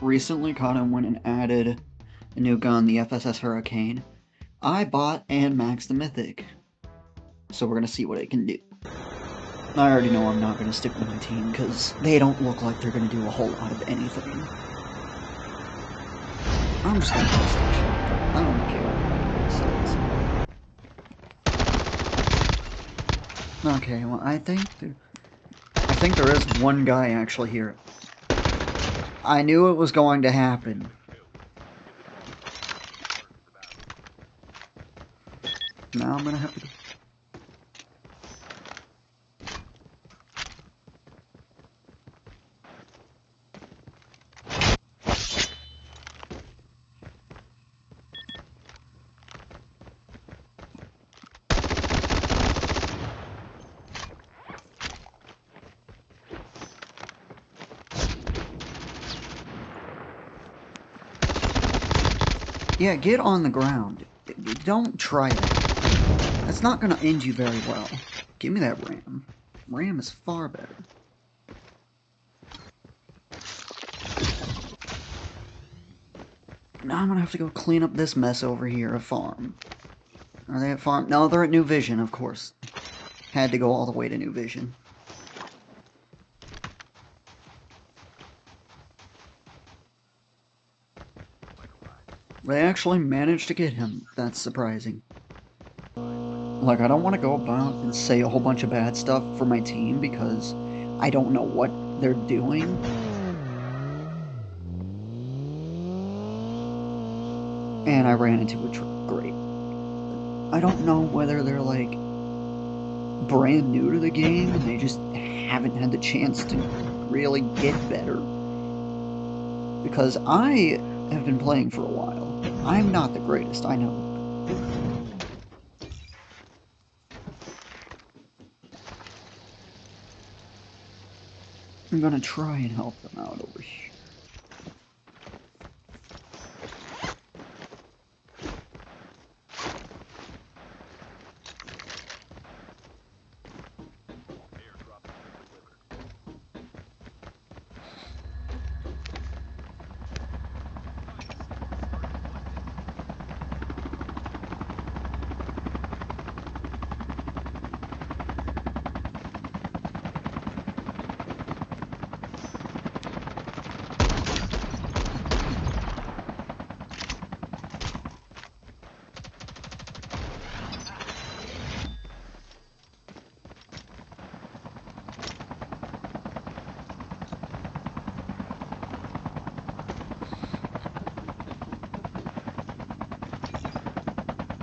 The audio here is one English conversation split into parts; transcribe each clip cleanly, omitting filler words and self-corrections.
recently Kata went and added a new gun, the FSS Hurricane. I bought and maxed the mythic, so we're gonna see what it can do. I already know I'm not gonna stick with my team because they don't look like they're gonna do a whole lot of anything. I'm just gonna press that shotgun. I don't care what anybody says. Okay, well I think there is one guy actually here. I knew it was going to happen. Now I'm gonna have to. Yeah, get on the ground. Don't try that. That's not gonna end you very well. Give me that ram. Ram is far better. Now I'm gonna have to go clean up this mess over here at farm. Are they at farm? No, they're at New Vision, of course. Had to go all the way to New Vision. They actually managed to get him. That's surprising. Like, I don't want to go about and say a whole bunch of bad stuff for my team because I don't know what they're doing. And I ran into a truck. Great. I don't know whether they're, like, brand new to the game and they just haven't had the chance to really get better. Because I have been playing for a while. I'm not the greatest, I know. I'm gonna try and help them out over here.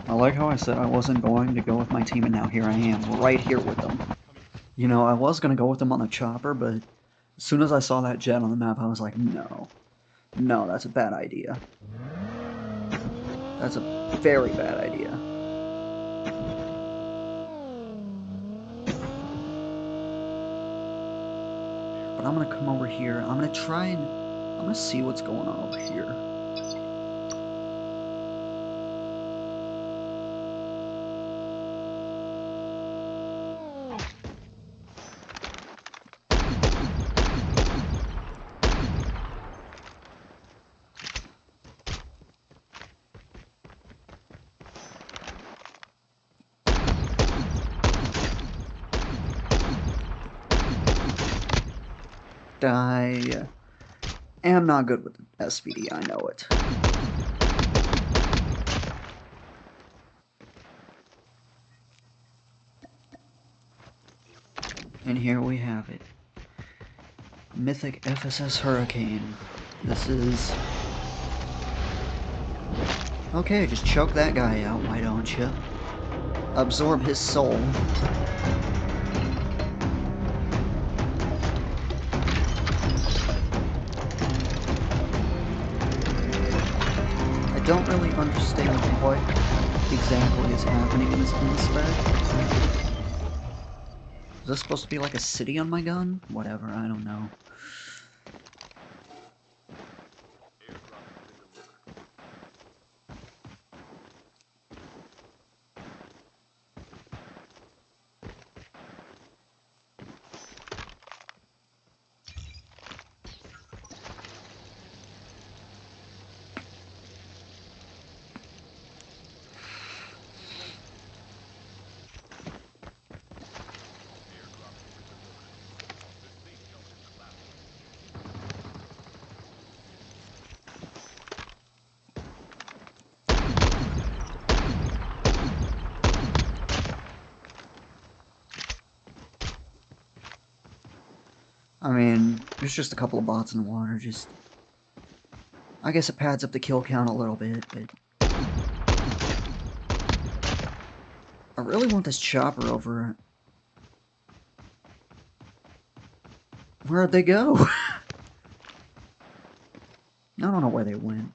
I like how I said I wasn't going to go with my team, and now here I am, right here with them. You know, I was going to go with them on the chopper, but as soon as I saw that jet on the map, I was like, no. No, that's a bad idea. That's a very bad idea. But I'm going to come over here. I'm going to try and... I'm going to see what's going on over here. I am not good with SVD, I know it. And here we have it. Mythic FSS Hurricane. This is... Okay, just choke that guy out, why don't you? Absorb his soul. I don't really understand what exactly is happening in this inspect. Is this supposed to be like a city on my gun? Whatever, I don't know. I mean, there's just a couple of bots in the water, just... I guess it pads up the kill count a little bit, but... I really want this chopper over... Where'd they go? I don't know where they went.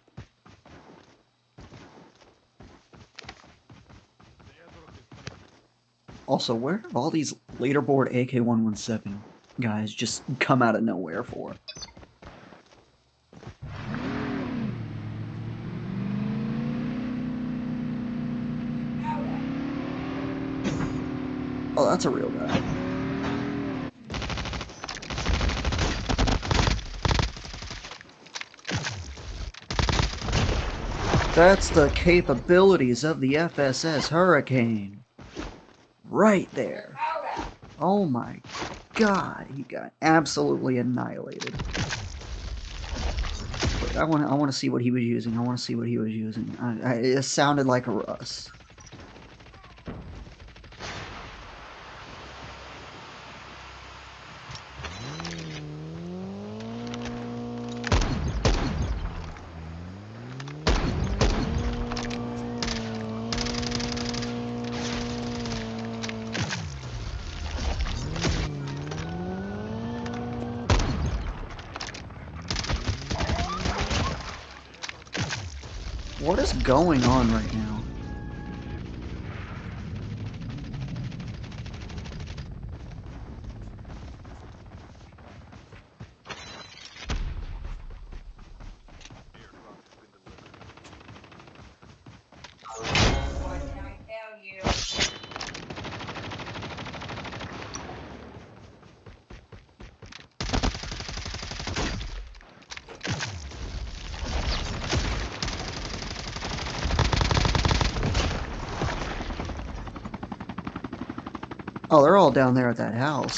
Also, where have all these leaderboard AK-117 guys just come out of nowhere for? Oh, that's a real guy. That's the capabilities of the FSS Hurricane. Right there. Oh my god, he got absolutely annihilated. Wait, I want to see what he was using. I want to see what he was using. It sounded like a Russ. What is going on right now? Oh, they're all down there at that house.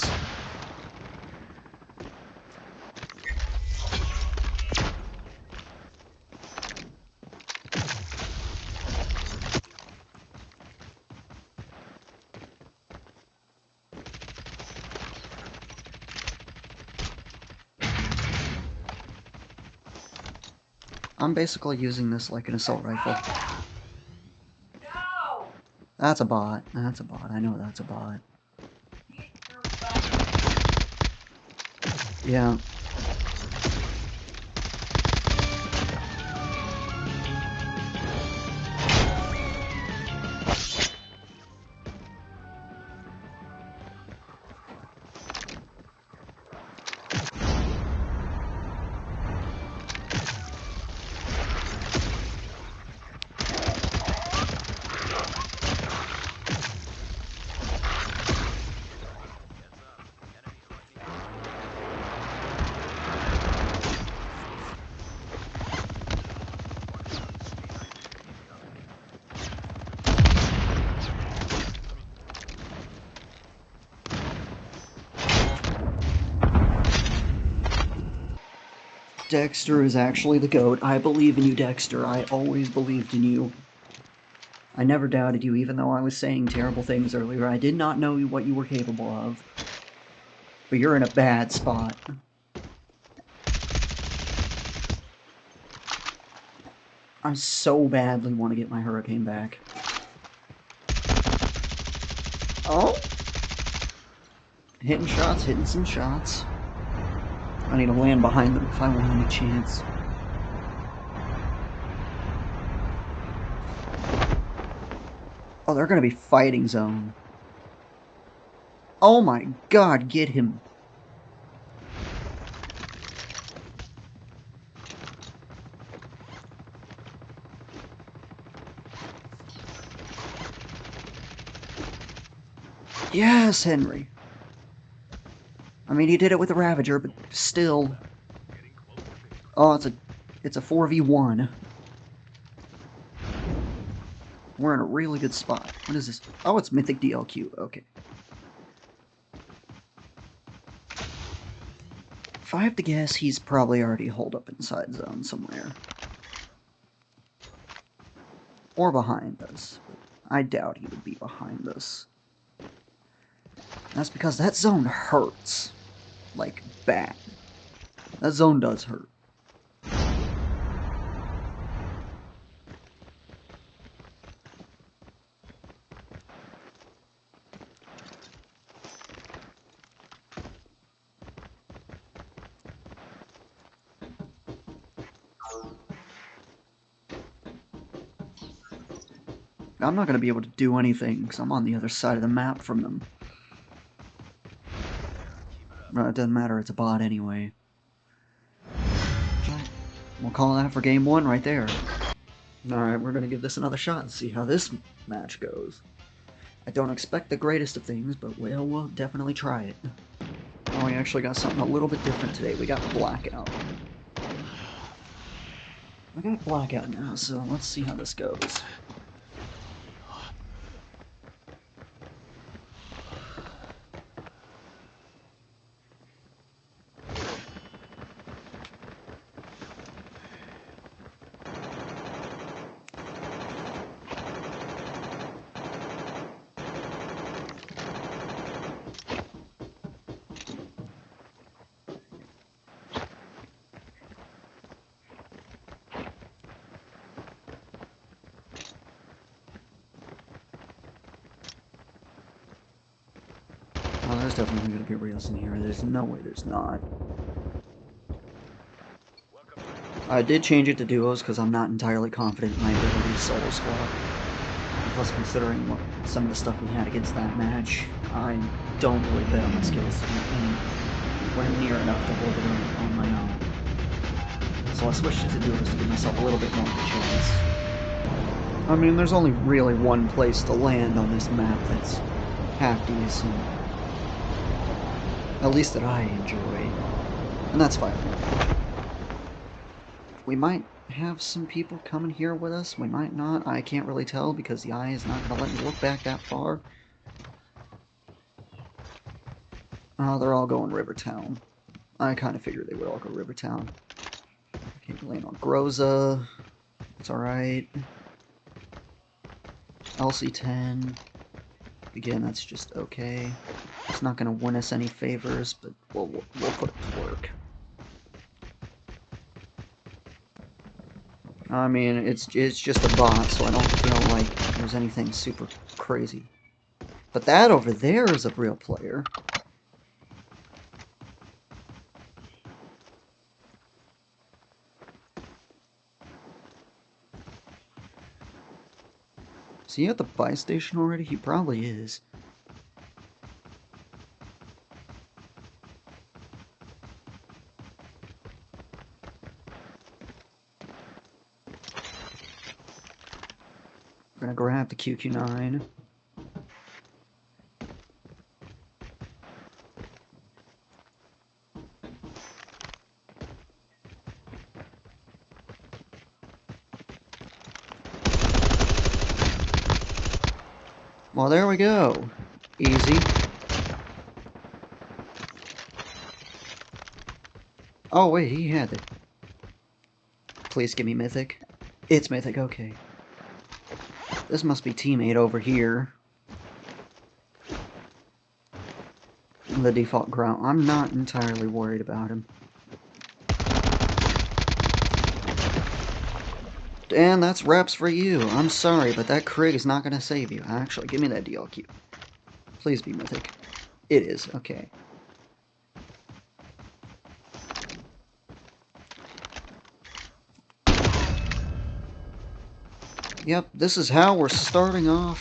I'm basically using this like an assault rifle. No! That's a bot. That's a bot. I know that's a bot. Yeah. Dexter is actually the GOAT. I believe in you, Dexter. I always believed in you. I never doubted you, even though I was saying terrible things earlier. I did not know what you were capable of. But you're in a bad spot. I so badly want to get my Hurricane back. Oh! Hitting shots, hitting some shots. I need to land behind them if I want any chance. Oh, they're gonna be fighting zone. Oh my god, get him. Yes, Henry. I mean, he did it with the Ravager, but still. Oh, it's a 4v1. We're in a really good spot. What is this? Oh, it's Mythic DLQ. Okay. If I have to guess, he's probably already holed up inside zone somewhere. Or behind us. I doubt he would be behind us. That's because that zone hurts. Like, bad. That zone does hurt. I'm not going to be able to do anything because I'm on the other side of the map from them. It doesn't matter, it's a bot anyway. We'll call that for game 1 right there. Alright, we're going to give this another shot and see how this match goes. I don't expect the greatest of things, but we'll definitely try it. Oh, we actually got something a little bit different today. We got Blackout. I got Blackout now, so let's see how this goes. Oh, there's definitely going to be reels in here. There's no way there's not. I did change it to duos because I'm not entirely confident in my ability to solo squad. Plus, considering what some of the stuff we had against that match, I don't really bet on my skills to be anywhere near enough to hold it on my own. So I switched it to duos to give myself a little bit more of a chance. I mean, there's only really one place to land on this map that's half decent. At least that I enjoy. And that's fire. We might have some people coming here with us. We might not. I can't really tell because the eye is not going to let me look back that far. Oh, they're all going Rivertown. I kind of figured they would all go Rivertown. Okay, we land on Groza. It's alright. LC10. Again, that's just okay. It's not going to win us any favors, but we'll put it to work. I mean, it's just a bot, so I don't feel like there's anything super crazy. But that over there is a real player. Is he at the buy station already? He probably is. We're gonna grab the QQ9. Well, there we go. Easy. Oh, wait, he had it. Please give me Mythic. It's Mythic, okay. This must be teammate over here. The default ground. I'm not entirely worried about him. And that's reps for you. I'm sorry, but that Krig is not going to save you. Actually, give me that DLQ. Please be Mythic. It is, okay. Yep, this is how we're starting off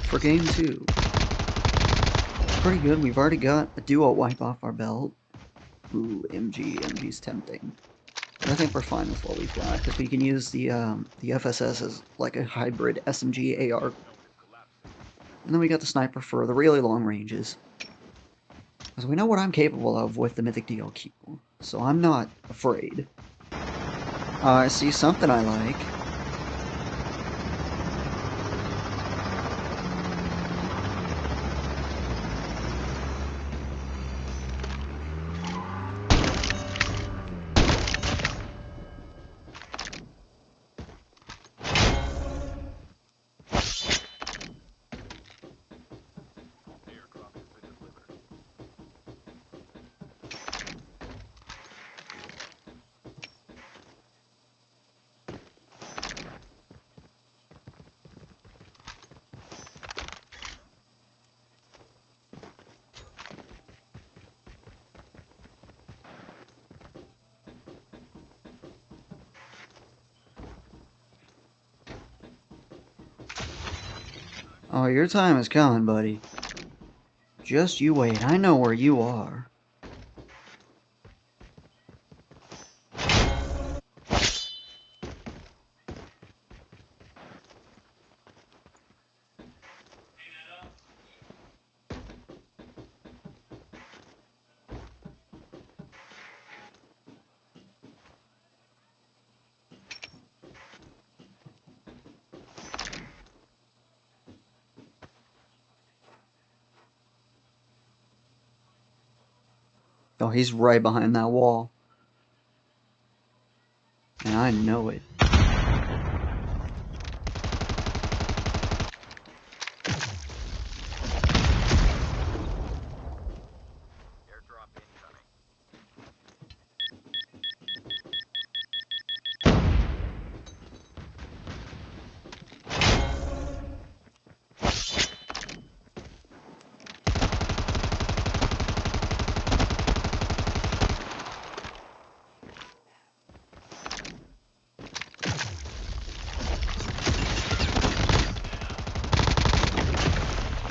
for game 2. Pretty good. We've already got a duo wipe off our belt. Ooh, MG's tempting. But I think we're fine with what we've got, because we can use the FSS as like a hybrid SMG AR. And then we got the sniper for the really long ranges. Because we know what I'm capable of with the Mythic DLQ, so I'm not afraid. I see something I like. Oh, your time is coming, buddy. Just you wait. I know where you are. Oh, he's right behind that wall. And I know it.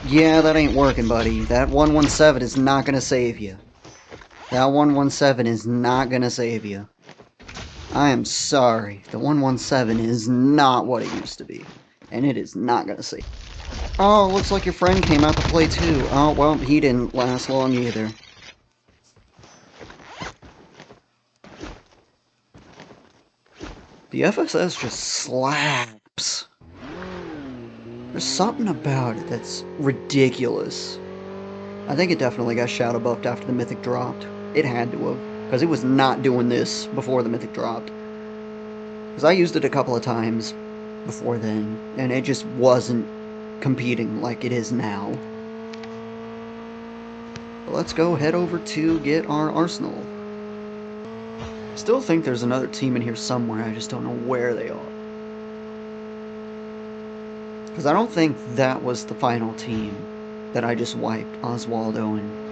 Yeah, that ain't working, buddy. That 117 is not gonna save you. That 117 is not gonna save you. I am sorry. The 117 is not what it used to be. And it is not gonna save. Oh, looks like your friend came out to play too. Oh, well, he didn't last long either. The FSS just slaps. There's something about it that's ridiculous. I think it definitely got shadow buffed after the mythic dropped. It had to have, because it was not doing this before the mythic dropped. Because I used it a couple of times before then, and it just wasn't competing like it is now. But let's go head over to get our arsenal. Still think there's another team in here somewhere, I just don't know where they are. Because I don't think that was the final team that I just wiped Oswaldo and...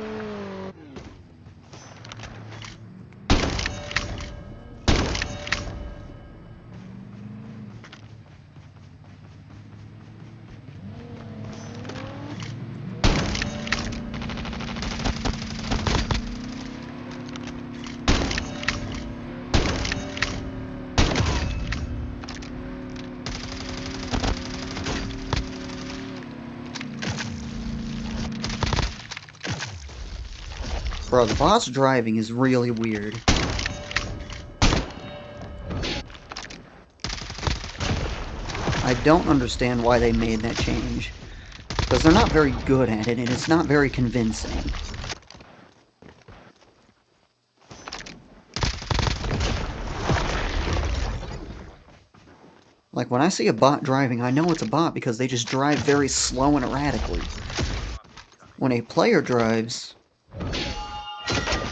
Bro, the boss driving is really weird. I don't understand why they made that change. Because they're not very good at it, and it's not very convincing. Like, when I see a bot driving, I know it's a bot because they just drive very slow and erratically. When a player drives,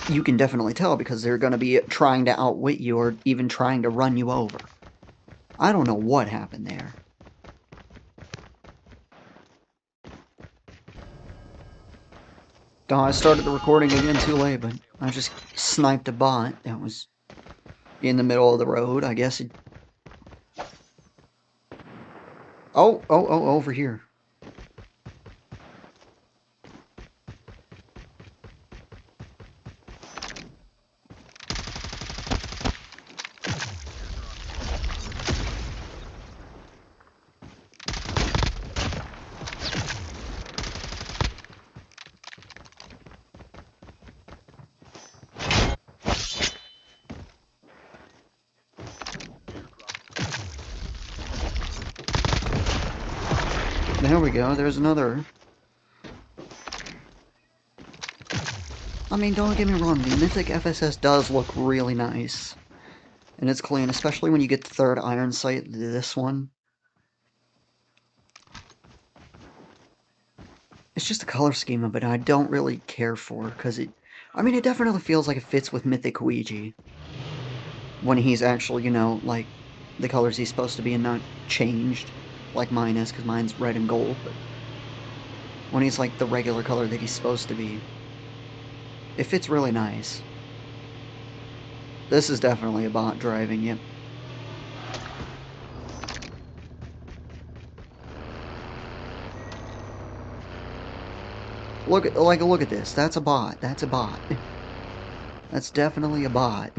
you can definitely tell because they're going to be trying to outwit you or even trying to run you over. I don't know what happened there. Oh, I started the recording again too late, but I just sniped a bot that was in the middle of the road. I guess it... Oh, over here. There we go, there's another. I mean, don't get me wrong, the Mythic FSS does look really nice. And it's clean, especially when you get the third iron sight, this one. It's just the color scheme of it I don't really care for, because it... I mean, it definitely feels like it fits with Mythic Ouija. When he's actually, you know, like, the colors he's supposed to be and not changed, like mine is, because mine's red and gold, but... when he's, like, the regular color that he's supposed to be, it fits really nice. This is definitely a bot driving, yep. Look at this. That's a bot. That's a bot. That's definitely a bot.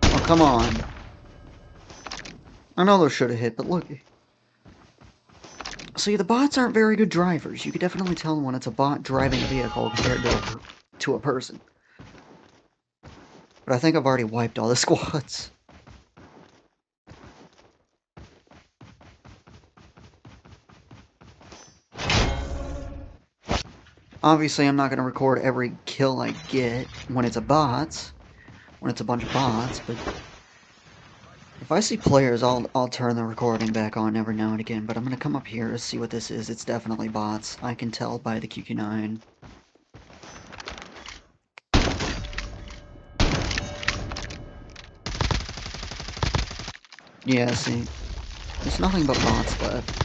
Oh, come on. I know those should have hit, but look. See, the bots aren't very good drivers. You can definitely tell when it's a bot driving a vehicle compared to a person. But I think I've already wiped all the squads. Obviously, I'm not going to record every kill I get when it's a bunch of bots, but if I see players, I'll turn the recording back on every now and again, but I'm going to come up here to see what this is. It's definitely bots. I can tell by the QQ9. Yeah, see, there's nothing but bots left.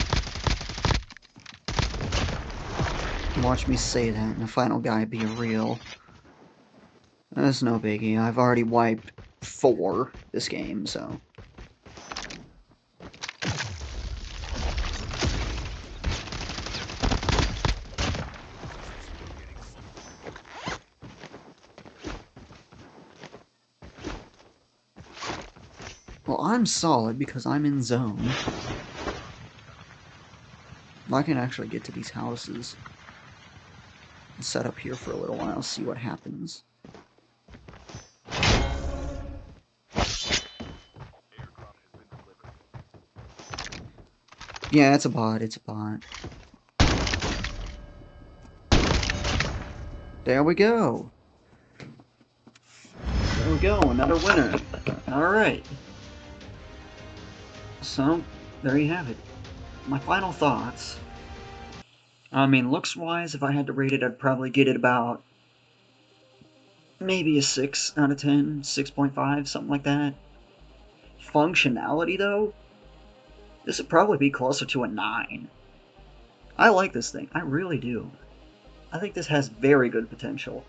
Watch me say that, and the final guy be real. That's no biggie. I've already wiped 4 this game, so... Well, I'm solid because I'm in zone. I can actually get to these houses. Set up here for a little while, see what happens. Yeah, it's a bot, it's a bot. There we go. There we go, another winner. Alright. So, there you have it. My final thoughts. I mean, looks-wise, if I had to rate it, I'd probably get it about maybe a 6 out of 10, 6.5, something like that. Functionality, though, this would probably be closer to a 9. I like this thing, I really do. I think this has very good potential.